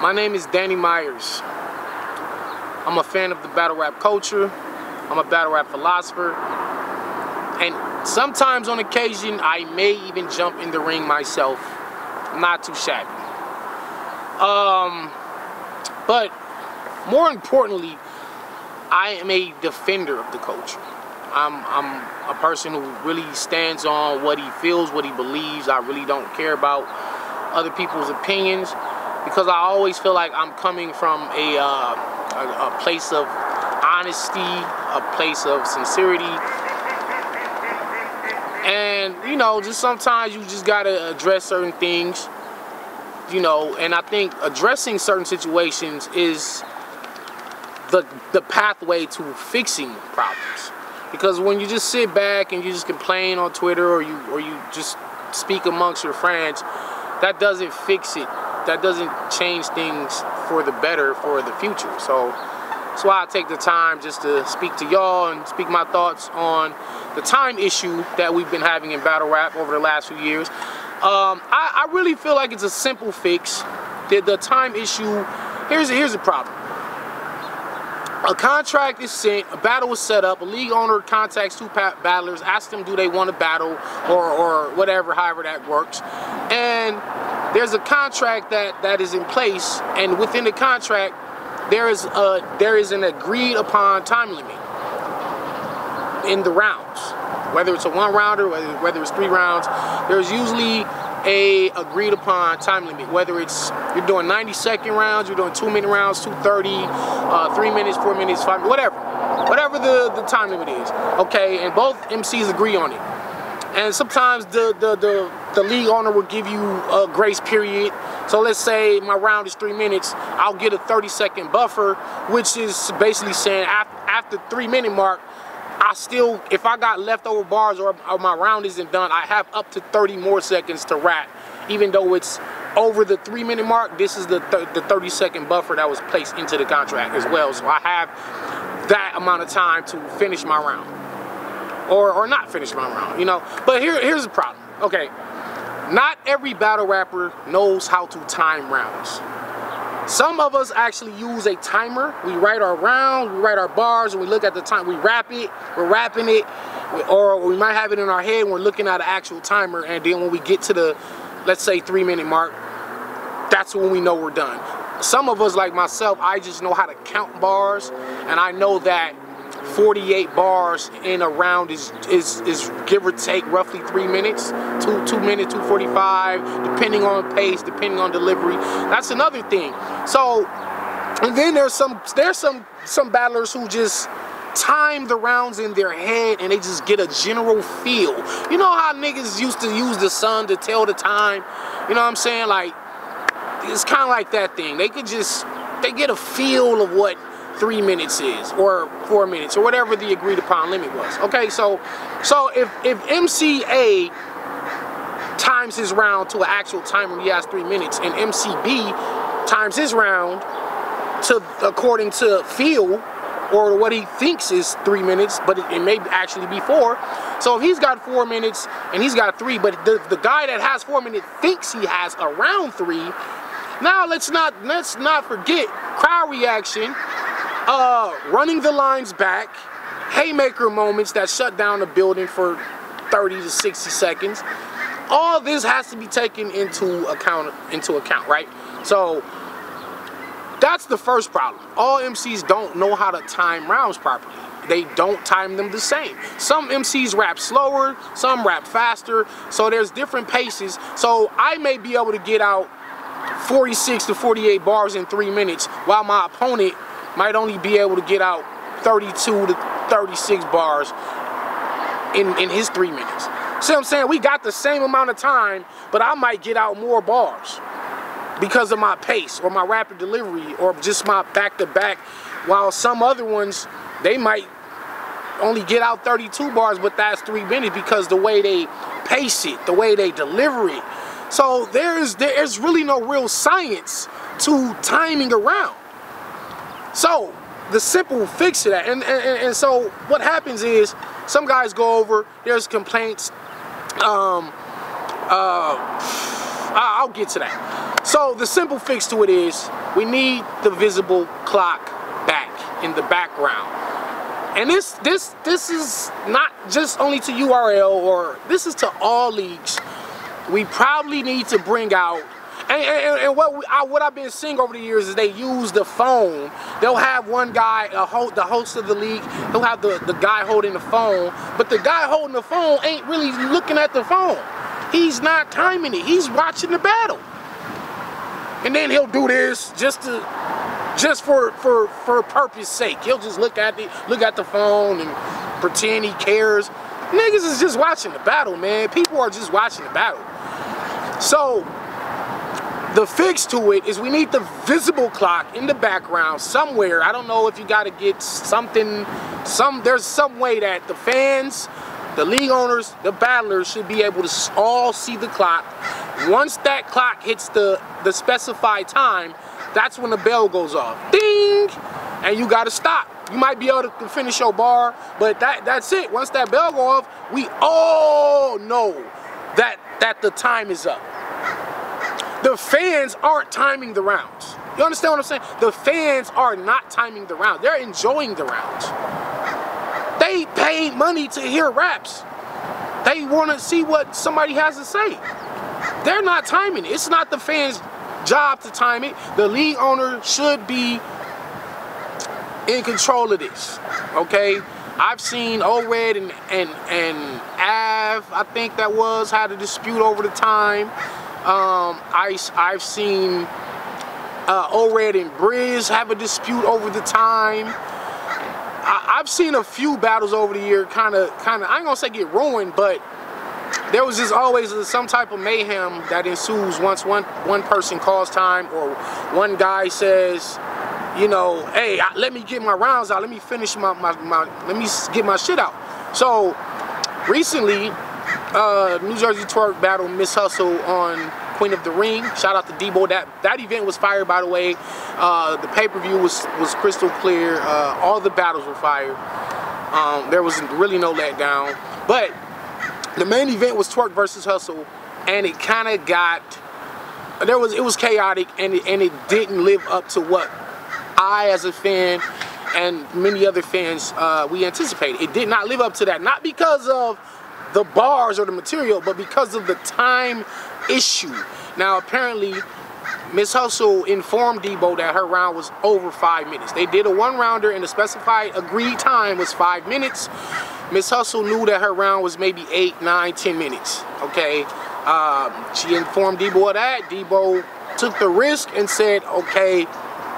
My name is Danny Myers. I'm a fan of the battle rap culture. I'm a battle rap philosopher. And sometimes on occasion, I may even jump in the ring myself. Not too shabby. But more importantly, I am a defender of the culture. I'm a person who really stands on what he feels, what he believes. I really don't care about other people's opinions because I always feel like I'm coming from a place of honesty, a place of sincerity. And, you know, just sometimes you just gotta address certain things, you know, and I think addressing certain situations is the pathway to fixing problems. Because when you just sit back and you just complain on Twitter or you just speak amongst your friends, that doesn't fix it. That doesn't change things for the better for the future. So that's why I take the time just to speak to y'all and speak my thoughts on the time issue that we've been having in battle rap over the last few years. I really feel like it's a simple fix. The time issue, here's the problem. A contract is sent, a battle is set up, a league owner contacts two battlers, asks them do they want to battle or whatever, however that works. And there's a contract that is in place, and within the contract there is an agreed upon time limit in the rounds. Whether it's a 1 rounder, whether it's 3 rounds, there's usually a agreed upon time limit. Whether it's you're doing 90-second rounds, you're doing 2-minute rounds, 2:30, 3 minutes, 4 minutes, 5 minutes, whatever the time limit is. Okay, and both MCs agree on it. And sometimes the league owner will give you a grace period. So let's say my round is 3 minutes, I'll get a 30-second buffer, which is basically saying after 3-minute mark, I still, if I got leftover bars or my round isn't done, I have up to 30 more seconds to rap. Even though it's over the 3-minute mark, this is the 30-second buffer that was placed into the contract as well. So I have that amount of time to finish my round. Or not finish my round, you know. But here's the problem. Okay, not every battle rapper knows how to time rounds. Some of us actually use a timer. We write our round, we write our bars, and we look at the time. We rap it, we're rapping it, or we might have it in our head and we're looking at an actual timer, and then when we get to the, let's say, 3-minute mark, that's when we know we're done. Some of us, like myself, I just know how to count bars, and I know that 48 bars in a round is give or take roughly 3 minutes, 2 minutes, 2:45, depending on pace, depending on delivery. That's another thing. So, and then there's some battlers who just time the rounds in their head and they just get a general feel. You know how niggas used to use the sun to tell the time? You know what I'm saying? Like, it's kind of like that thing. They get a feel of what 3 minutes is, or 4 minutes, or whatever the agreed upon limit was. Okay, so if MCA times his round to an actual timer, he has 3 minutes, and MCB times his round to according to feel or what he thinks is 3 minutes, but it may actually be 4. So if he's got 4 minutes and he's got 3, but the guy that has 4 minutes thinks he has around 3. Now let's not forget crowd reaction. Running the lines back, haymaker moments that shut down the building for 30 to 60 seconds. All this has to be taken into account, right? So that's the first problem. All MCs don't know how to time rounds properly. They don't time them the same. Some MCs rap slower, some rap faster, so there's different paces. So I may be able to get out 46 to 48 bars in 3 minutes, while my opponent might only be able to get out 32 to 36 bars in his 3 minutes. See what I'm saying? We got the same amount of time, but I might get out more bars because of my pace or my rapid delivery or just my back-to-back, while some other ones, they might only get out 32 bars, but that's 3 minutes because the way they pace it, the way they deliver it. So there's really no real science to timing around. So the simple fix to that, and so what happens is some guys go over, there's complaints, I'll get to that. So the simple fix to it is we need the visible clock back in the background. And this is not just only to URL, or this is to all leagues. We probably need to bring out, and what I've been seeing over the years is they use the phone. They'll have one guy, the host of the league, he'll have the guy holding the phone, but the guy holding the phone ain't really looking at the phone. He's not timing it. He's watching the battle. And then he'll do this just for purpose sake. He'll just look at the phone and pretend he cares. Niggas is just watching the battle, man. People are just watching the battle. So the fix to it is we need the visible clock in the background somewhere. I don't know if you got to get something. There's some way that the fans, the league owners, the battlers should be able to all see the clock. Once that clock hits the specified time, that's when the bell goes off. Ding! And you gotta stop. You might be able to finish your bar, but that's it. Once that bell goes off, we all know that the time is up. The fans aren't timing the rounds. You understand what I'm saying? The fans are not timing the rounds. They're enjoying the rounds. They paid money to hear raps. They want to see what somebody has to say. They're not timing it. It's not the fans' job to time it. The league owner should be in control of this. Okay? I've seen O-Red and Av, I think that was, had a dispute over the time. I've seen O-Red and Briz have a dispute over the time. I've seen a few battles over the year kind of, I ain't gonna say get ruined, but there was just always some type of mayhem that ensues once one person calls time, or one guy says, you know, hey, let me get my rounds out, let me finish let me get my shit out. So recently, New Jersey Twerk battled Miss Hustle on Queen of the Ring. Shout out to Debo. That event was fire, by the way. The pay-per-view was crystal clear. All the battles were fire. There was really no letdown. But the main event was Twerk versus Hustle, and it kind of got, it was chaotic, and it didn't live up to what I, as a fan, and many other fans, we anticipated. It did not live up to that, not because of the bars or the material, but because of the time issue. Now, apparently, Miss Hustle informed Debo that her round was over 5 minutes. They did a one-rounder, and the specified agreed time was 5 minutes. Miss Hustle knew that her round was maybe 8, 9, 10 minutes, okay? She informed Debo of that. Debo took the risk and said, okay,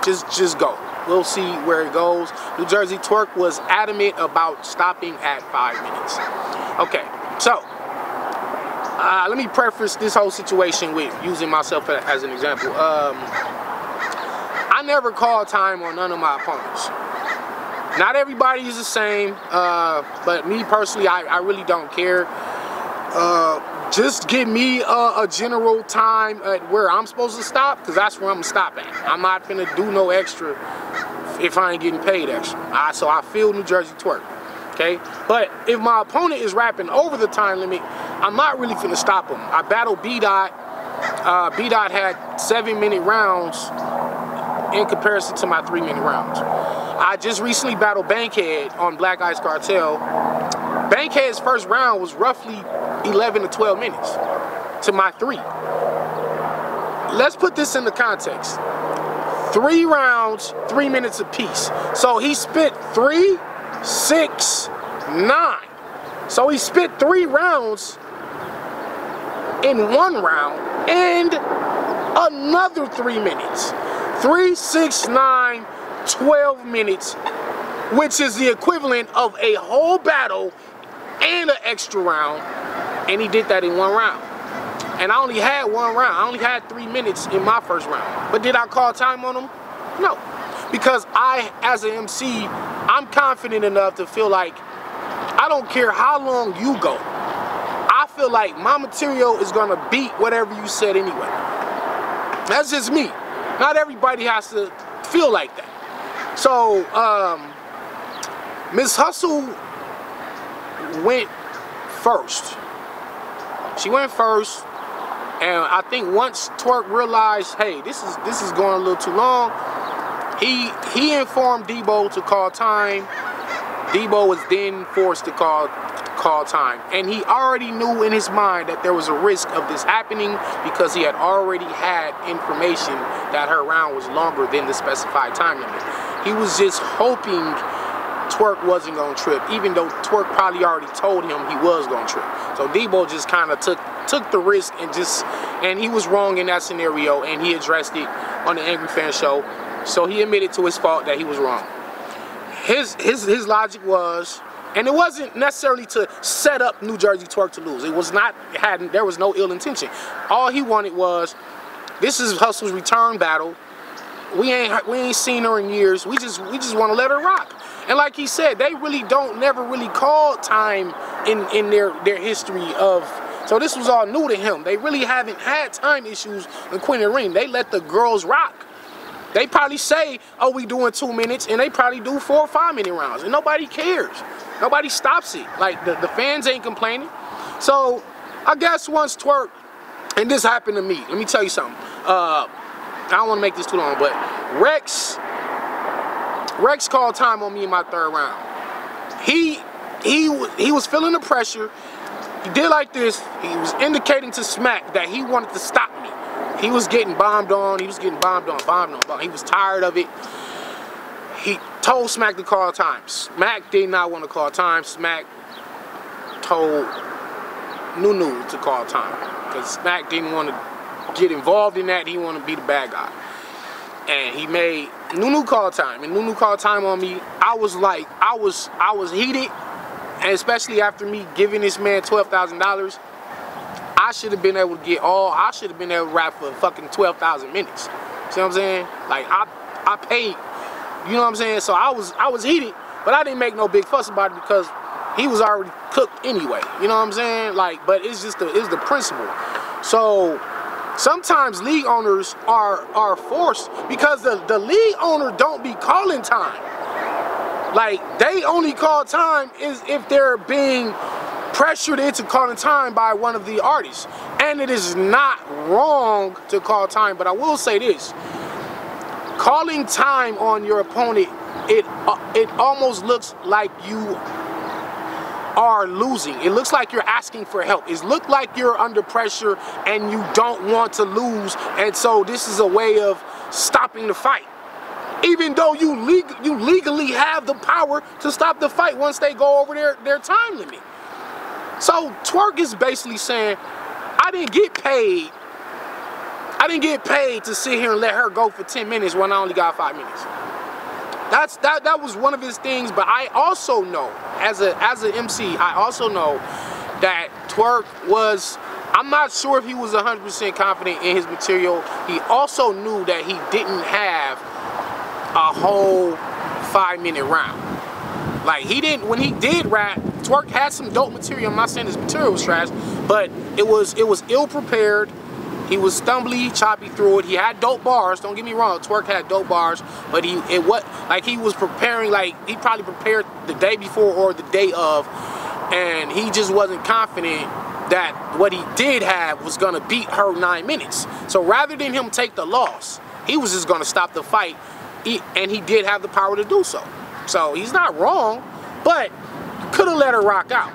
just go. We'll see where it goes. New Jersey Twerk was adamant about stopping at 5 minutes. Okay, so let me preface this whole situation with using myself as an example. I never call time on none of my opponents. Not everybody is the same, but me personally, I really don't care. Just give me a general time at where I'm supposed to stop, because that's where I'm going to stop at. I'm not going to do no extra if I ain't getting paid extra. So I feel New Jersey Twerk, okay? But if my opponent is rapping over the time limit, I'm not really going to stop him. I battled B-Dot. B-Dot had 7-minute rounds in comparison to my 3-minute rounds. I just recently battled Bankhead on Black Ice Cartel. Bankhead's first round was roughly 11 to 12 minutes to my 3. Let's put this into context. 3 rounds, 3 minutes apiece. So he spit 3, 6, 9. So he spit 3 rounds in 1 round and another 3 minutes. 3, 6, 9, 12 minutes, which is the equivalent of a whole battle and an extra round, and he did that in 1 round. And I only had 1 round. I only had 3 minutes in my first round. But did I call time on him? No. Because I, as an MC, I'm confident enough to feel like I don't care how long you go. I feel like my material is gonna beat whatever you said anyway. That's just me. Not everybody has to feel like that. So, Miss Hustle went first. She went first, And I think once Twerk realized, hey, this is going a little too long, he informed Debo to call time. Debo was then forced to call time. And he already knew in his mind that there was a risk of this happening because he had already had information that her round was longer than the specified time limit. He was just hoping Twerk wasn't going to trip, even though Twerk probably already told him he was going to trip. So Debo just kind of took the risk and he was wrong in that scenario, and he addressed it on the Angry Fan Show. So he admitted to his fault that he was wrong. His logic was, and it wasn't necessarily to set up New Jersey Twerk to lose. It was not, there was no ill intention. All he wanted was, this is Hustle's return battle. We ain't seen her in years. We just want to let her rock. And like he said, they really never really called time in their history of. So this was all new to him. They really haven't had time issues in Queen of the Ring. They let the girls rock. They probably say, oh, we doing 2 minutes, and they probably do 4 or 5 minute rounds, and nobody cares. Nobody stops it. Like, the fans ain't complaining. So, I guess once Twerk, and this happened to me, let me tell you something. I don't want to make this too long, but Rex called time on me in my 3rd round. He was feeling the pressure. He did like this. He was indicating to Smack that he wanted to stop me. He was getting bombed on. He was getting bombed on. He was tired of it. He told Smack to call time. Smack did not want to call time. Smack told Nunu to call time because Smack didn't want to get involved in that. He wanted to be the bad guy. And he made Nunu call time. And Nunu called time on me. I was like, I was heated. And especially after me giving this man $12,000. I should have been able to I should have been able to rap for fucking 12,000 minutes. See what I'm saying? Like, I paid, you know what I'm saying? So I was heated, but I didn't make no big fuss about it because he was already cooked anyway. You know what I'm saying? Like, but it's just it's the principle. So sometimes league owners are forced because the league owner don't be calling time. Like, they only call time is if they're being pressured into calling time by one of the artists. And it is not wrong to call time, but I will say this. Calling time on your opponent, it almost looks like you are losing. It looks like you're asking for help. It looks like you're under pressure and you don't want to lose, and so this is a way of stopping the fight. Even though you legally have the power to stop the fight once they go over their time limit. So Twerk is basically saying, I didn't get paid to sit here and let her go for 10 minutes when I only got 5 minutes. That was one of his things, but I also know, as an MC, I also know that Twerk was, I'm not sure if he was 100% confident in his material. He also knew that he didn't have a whole 5-minute round. Like, he didn't, when he did rap, Twerk had some dope material. I'm not saying his material was trash, but it was ill prepared. He was stumbly, choppy through it. He had dope bars. Don't get me wrong. Twerk had dope bars, but he was preparing, like he probably prepared the day before or the day of, and he just wasn't confident that what he did have was gonna beat her 9 minutes. So rather than him take the loss, he was just gonna stop the fight, and he did have the power to do so. So he's not wrong, but could have let her rock out.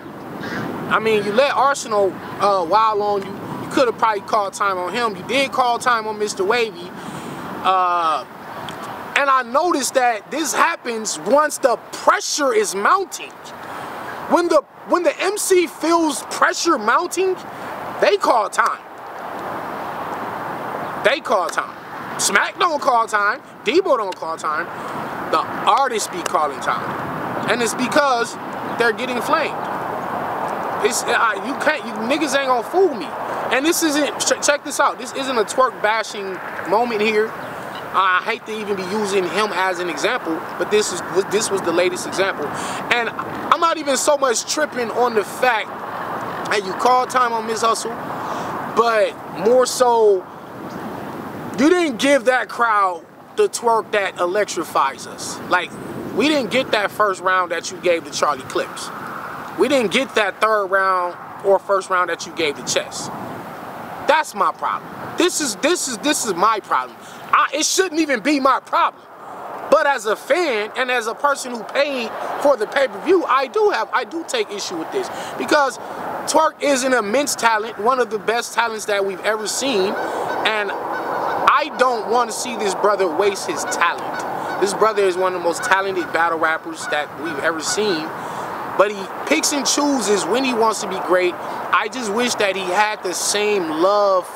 I mean, you let Arsenal wild on you. You could have probably called time on him. You did call time on Mr. Wavy. And I noticed that this happens once the pressure is mounting. When the MC feels pressure mounting, they call time. They call time. Smack don't call time. Debo don't call time. The artists be calling time. And it's because they're getting flamed. It's you niggas ain't gonna fool me. And this isn't, check this out, this isn't a Twerk bashing moment here. I hate to even be using him as an example, but this was the latest example. And I'm not even so much tripping on the fact that you called time on Miss Hustle, but more so, you didn't give that crowd the Twerk that electrifies us. Like, we didn't get that first round that you gave to Charlie Clips. We didn't get that third round or first round that you gave to Chess. That's my problem. This is my problem. It shouldn't even be my problem. But as a fan and as a person who paid for the pay-per-view, I do take issue with this, because Twerk is an immense talent, one of the best talents that we've ever seen, and I don't want to see this brother waste his talent. This brother is one of the most talented battle rappers that we've ever seen, but he picks and chooses when he wants to be great. I just wish that he had the same love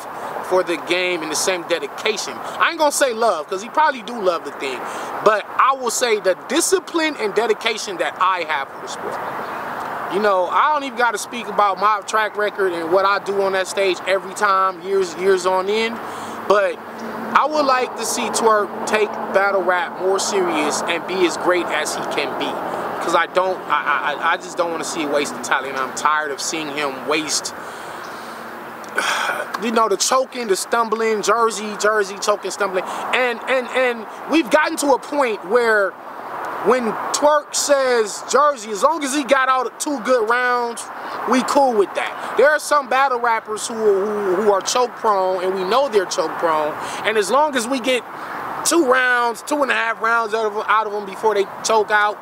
for the game and the same dedication. I ain't gonna say love, because he probably do love the thing, but I will say the discipline and dedication that I have for the sport. You know, I don't even got to speak about my track record and what I do on that stage every time, years on end, but I would like to see Twerk take battle rap more serious and be as great as he can be, because I just don't want to see wasted talent. I'm tired of seeing him waste, you know, the choking, the stumbling, Jersey choking, stumbling, and we've gotten to a point where when Twerk says Jersey, as long as he got out 2 good rounds, we cool with that. There are some battle rappers who are choke prone, and we know they're choke prone, and as long as we get 2 rounds, 2.5 rounds out of them before they choke out,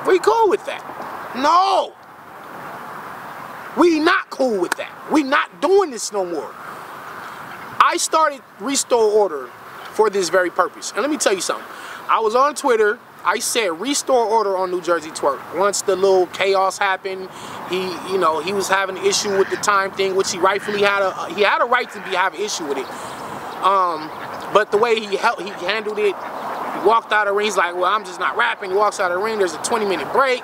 we cool with that. No, we not cool with that. We not doing this no more. I started Restore Order for this very purpose, and let me tell you something. I was on Twitter. I said restore order on New Jersey Twerk. Once the little chaos happened, he was having an issue with the time thing, which he rightfully had a right to have an issue with it. But the way he handled it, he walked out of the ring. He's like, well, I'm just not rapping. He walks out of the ring. There's a 20-minute break.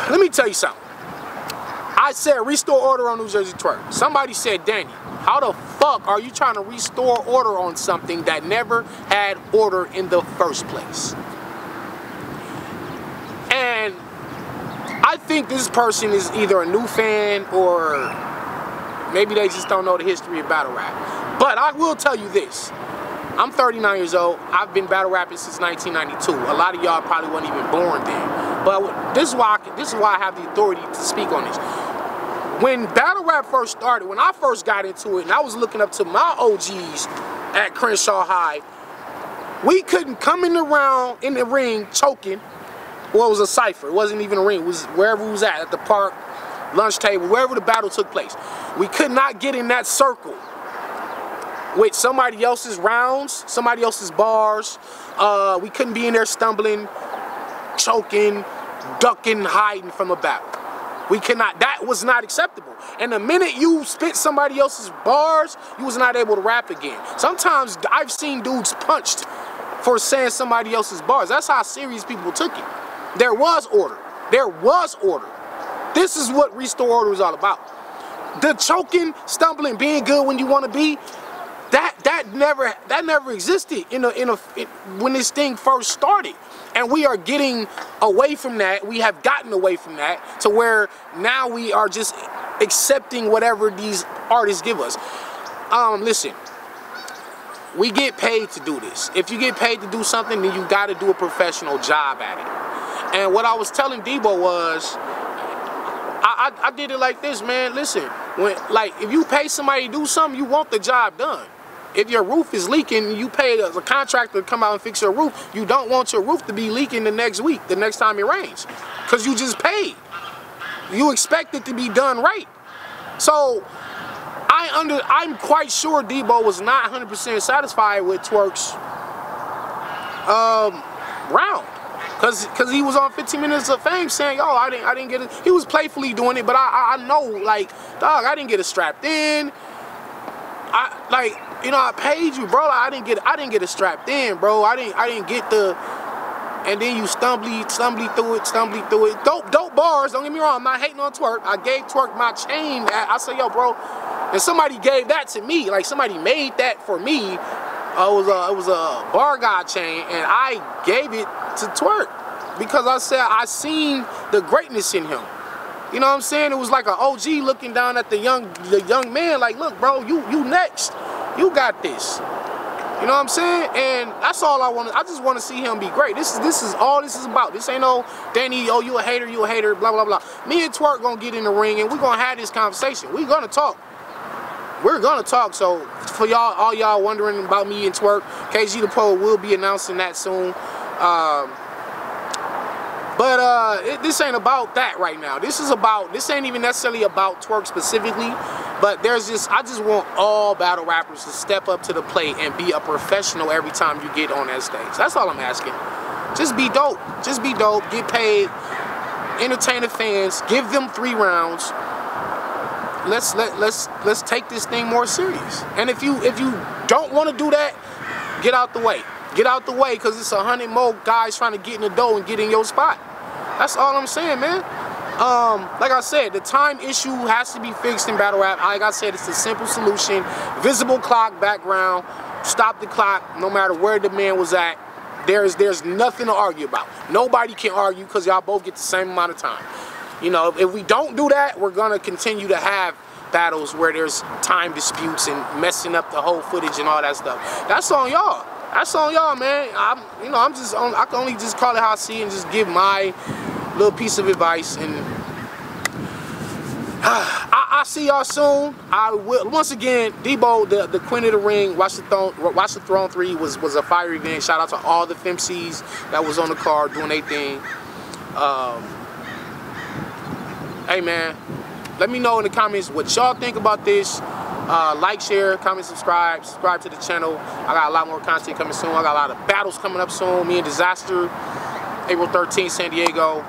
Let me tell you something. I said restore order on New Jersey Twerk. Somebody said, Danny, how the fuck are you trying to restore order on something that never had order in the first place? And I think this person is either a new fan or maybe they just don't know the history of battle rap. But I will tell you this. I'm 39 years old. I've been battle rapping since 1992. A lot of y'all probably weren't even born then. But this is why I have the authority to speak on this. When battle rap first started, when I first got into it, and I was looking up to my OGs at Crenshaw High, we couldn't come in the ring choking. Well, it was a cypher. It wasn't even a ring. It was wherever we was at the park, lunch table, wherever the battle took place. We could not get in that circle with somebody else's rounds, somebody else's bars. We couldn't be in there stumbling, choking, ducking, hiding from a battle. We cannot, that was not acceptable. And the minute you spit somebody else's bars, you was not able to rap again. Sometimes I've seen dudes punched for saying somebody else's bars. That's how serious people took it. There was order. There was order. This is what restore order is all about. The choking, stumbling, being good when you want to be, that never existed when this thing first started. And we are getting away from that. We have gotten away from that to where now we are just accepting whatever these artists give us. Listen, we get paid to do this. If you get paid to do something, then you got to do a professional job at it. And what I was telling Debo was, I did it like this, man. Listen, if you pay somebody to do something, you want the job done. If your roof is leaking, you pay a contractor to come out and fix your roof. You don't want your roof to be leaking the next week, the next time it rains, because you just paid. You expect it to be done right. So I'm quite sure Debo was not 100% satisfied with Twerk's round, because he was on 15 Minutes of Fame saying, yo, I didn't get it. He was playfully doing it, but I know, like, dog, I didn't get it strapped in. I paid you, bro. I didn't get it strapped in, bro. I didn't get the, and then you stumbly through it. Dope bars. Don't get me wrong. I'm not hating on Twerk. I gave Twerk my chain. I said, yo, bro, and somebody gave that to me. Like, somebody made that for me. It was a bar god chain, and I gave it to Twerk because I said I seen the greatness in him. You know what I'm saying? It was like an OG looking down at the young man, like, look, bro, you next. You got this. You know what I'm saying? And that's all I want. I just want to see him be great. This is all this is about. This ain't no Danny, oh, you a hater, blah, blah, blah. Me and Twerk gonna get in the ring and we're gonna have this conversation. We're gonna talk. we're gonna talk. So for y'all, all y'all wondering about me and Twerk, KG the Pro will be announcing that soon. This ain't about that right now. This ain't even necessarily about Twerk specifically, but I just want all battle rappers to step up to the plate and be a professional every time you get on that stage. That's all I'm asking. Just be dope. Just be dope. Get paid. Entertain the fans. Give them 3 rounds. Let's take this thing more serious. And if you don't want to do that, get out the way. Get out the way, because it's 100 more guys trying to get in the dough and get in your spot. That's all I'm saying, man. Like I said, the time issue has to be fixed in battle rap. Like I said, it's a simple solution. Visible clock background. Stop the clock no matter where the man was at. There's nothing to argue about. Nobody can argue because y'all both get the same amount of time. You know, if we don't do that, we're going to continue to have battles where there's time disputes and messing up the whole footage and all that stuff. That's on y'all. That's on y'all, man. I can only just call it how I see it and just give my little piece of advice. And I'll see y'all soon. I will. Once again, Debo, the Queen of the Ring, Watch the Throne 3 was a fire event. Shout out to all the FMCs that was on the card doing their thing. Hey, man, let me know in the comments what y'all think about this. Like, share, comment, subscribe to the channel. I got a lot more content coming soon. I got a lot of battles coming up soon. Me and Disaster, April 13th, San Diego.